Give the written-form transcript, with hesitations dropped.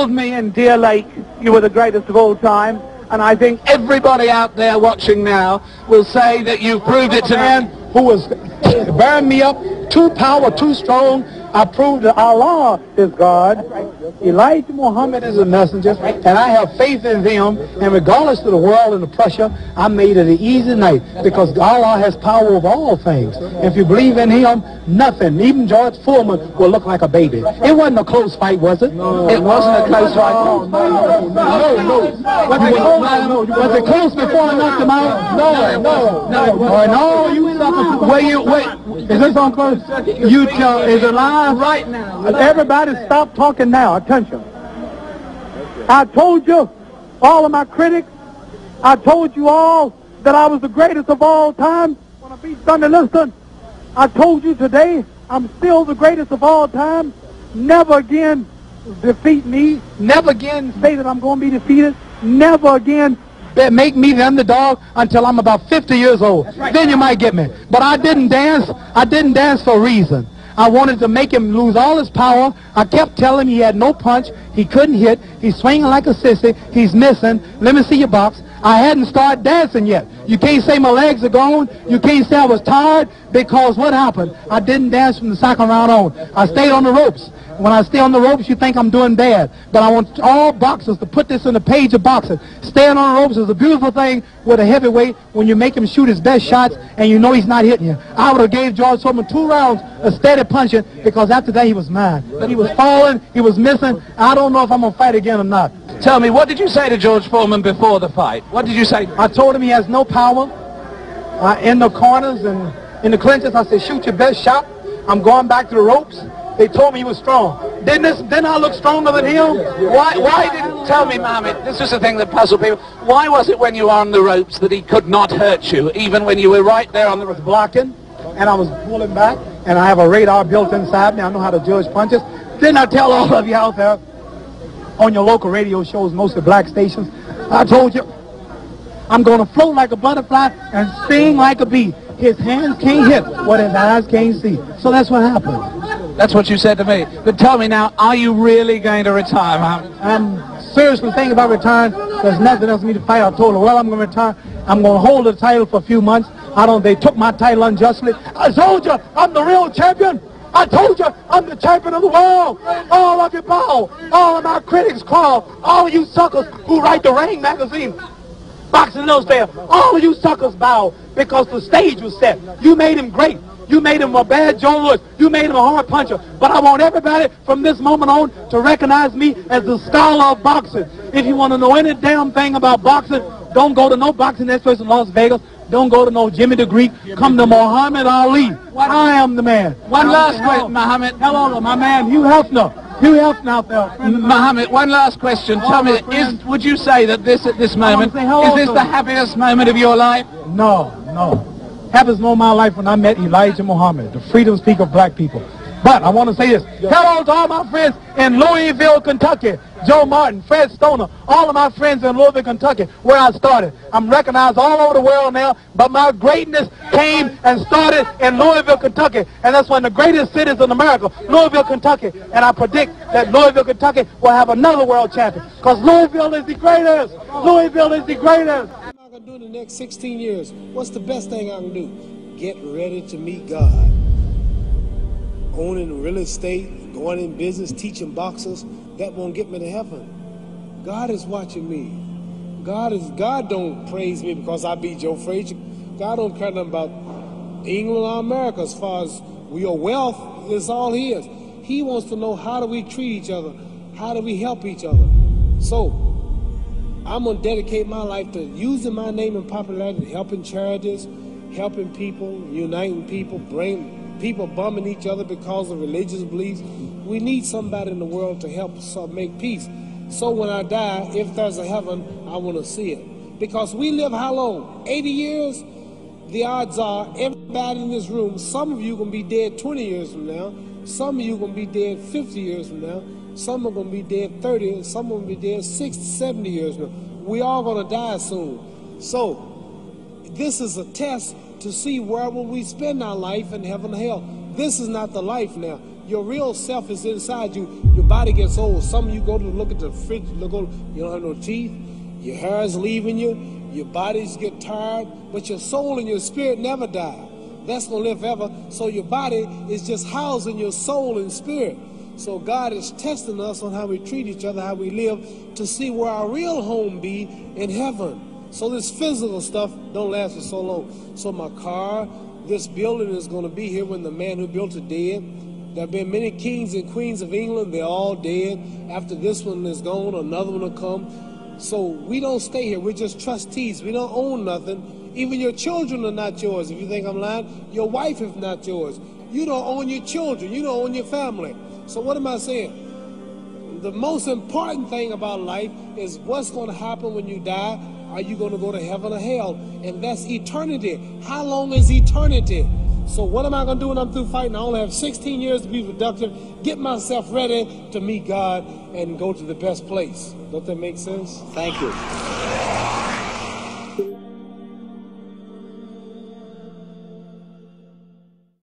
told me in Deer Lake you were the greatest of all time, and I think everybody out there watching now will say that you've proved it to man who was bearing me up, too powerful, too strong. I proved that Allah is God, Elijah Muhammad is a messenger, and I have faith in them, and regardless of the world and the pressure, I made it an easy night, because Allah has power over all things. If you believe in him, nothing, even George Foreman, will look like a baby. It wasn't a close fight, was it? No, it wasn't a close fight. No. Was it close before I knocked him out? No, you suckers. Wait. Is this on close? You tell, is it live? Right now. Everybody stop talking now. Attention. I told you, all of my critics, I told you all that I was the greatest of all time when I beat Sunday Liston. I told you today I'm still the greatest of all time. Never again defeat me. Never again say that I'm going to be defeated. Never again make me the underdog until I'm about 50 years old. Then you might get me. But I didn't dance. I didn't dance for a reason. I wanted to make him lose all his power. I kept telling him he had no punch. He couldn't hit. He's swinging like a sissy. He's missing. Let me see your box. I hadn't started dancing yet. You can't say my legs are gone. You can't say I was tired, because what happened? I didn't dance from the second round on. I stayed on the ropes. When I stay on the ropes, you think I'm doing bad. But I want all boxers to put this in the page of boxing. Staying on the ropes is a beautiful thing with a heavyweight when you make him shoot his best shots and you know he's not hitting you. I would have gave George Foreman 2 rounds of steady punching, because after that he was mad. But he was falling, he was missing. I don't know if I'm going to fight again or not. Tell me, what did you say to George Foreman before the fight? What did you say? I told him he has no power in the corners and in the clinches. I said, shoot your best shot. I'm going back to the ropes. They told me he was strong. Didn't I look stronger than him? Why didn't, tell me, Mohammed, this is the thing that puzzled people. Why was it when you were on the ropes that he could not hurt you, even when you were right there on the ropes? Blocking, and I was pulling back, and I have a radar built inside me. I know how to judge punches. Didn't I tell all of you out there on your local radio shows, mostly black stations, I told you, I'm going to float like a butterfly and sting like a bee. His hands can't hit what his eyes can't see. So that's what happened. That's what you said to me. But tell me now, are you really going to retire, Mohammed? I'm seriously thinking about retiring. There's nothing else for me to fight. I told her, well, I'm going to retire. I'm going to hold the title for a few months. They took my title unjustly. I told you, I'm the real champion. I told you, I'm the champion of the world. All of you bow. All of my critics crawl. All of you suckers who write the Ring magazine, Boxing Illustrated, all of you suckers bow, because the stage was set. You made him great. You made him a bad Joe Louis. You made him a hard puncher. But I want everybody from this moment on to recognize me as the scholar of boxing. If you want to know any damn thing about boxing, don't go to no boxing experts in Las Vegas. Don't go to no Jimmy the Greek. Come to Muhammad Ali. I am the man. One last question, Mohammed. Hello, my man, Hugh Hefner. Hugh Hefner out there. Mohammed, one last question. Tell me, would you say that at this moment, is this the happiest moment of your life? No. Happiest moment of my life when I met Elijah Muhammad, the freedom speaker of black people. But I want to say this. Hello to all my friends in Louisville, Kentucky. Joe Martin, Fred Stoner, all of my friends in Louisville, Kentucky, where I started. I'm recognized all over the world now, but my greatness came and started in Louisville, Kentucky. And that's one of the greatest cities in America, Louisville, Kentucky. And I predict that Louisville, Kentucky will have another world champion, because Louisville is the greatest. Louisville is the greatest. What am I going to do in the next 16 years? What's the best thing I can do? Get ready to meet God. Owning real estate, going in business, teaching boxers, that won't get me to heaven. God is watching me. God don't praise me because I beat Joe Frazier. God don't care nothing about England or America as far as your wealth is all his. He wants to know, how do we treat each other? How do we help each other? So I'm going to dedicate my life to using my name and popularity, helping charities, helping people, uniting people, bring people bumming each other because of religious beliefs. We need somebody in the world to help us make peace. So when I die, if there's a heaven, I want to see it. Because we live how long? 80 years? The odds are everybody in this room, some of you are going to be dead 20 years from now. Some of you are going to be dead 50 years from now. Some are going to be dead 30, some are going to be dead 60, 70 years from now. We all going to die soon. So this is a test to see where will we spend our life in heaven or hell. This is not the life now. Your real self is inside you. Your body gets old. Some of you go to look at the fridge, you don't have no teeth. Your hair is leaving you. Your bodies get tired. But your soul and your spirit never die. That's going to live forever. So your body is just housing your soul and spirit. So God is testing us on how we treat each other, how we live, to see where our real home be in heaven. So this physical stuff don't last for so long. So my car, this building is going to be here when the man who built it dead. There have been many kings and queens of England. They're all dead. After this one is gone, another one will come. So we don't stay here. We're just trustees. We don't own nothing. Even your children are not yours. If you think I'm lying, your wife is not yours. You don't own your children. You don't own your family. So what am I saying? The most important thing about life is what's going to happen when you die. Are you going to go to heaven or hell? And that's eternity. How long is eternity? So what am I going to do when I'm through fighting? I only have 16 years to be productive, get myself ready to meet God and go to the best place. Don't that make sense? Thank you.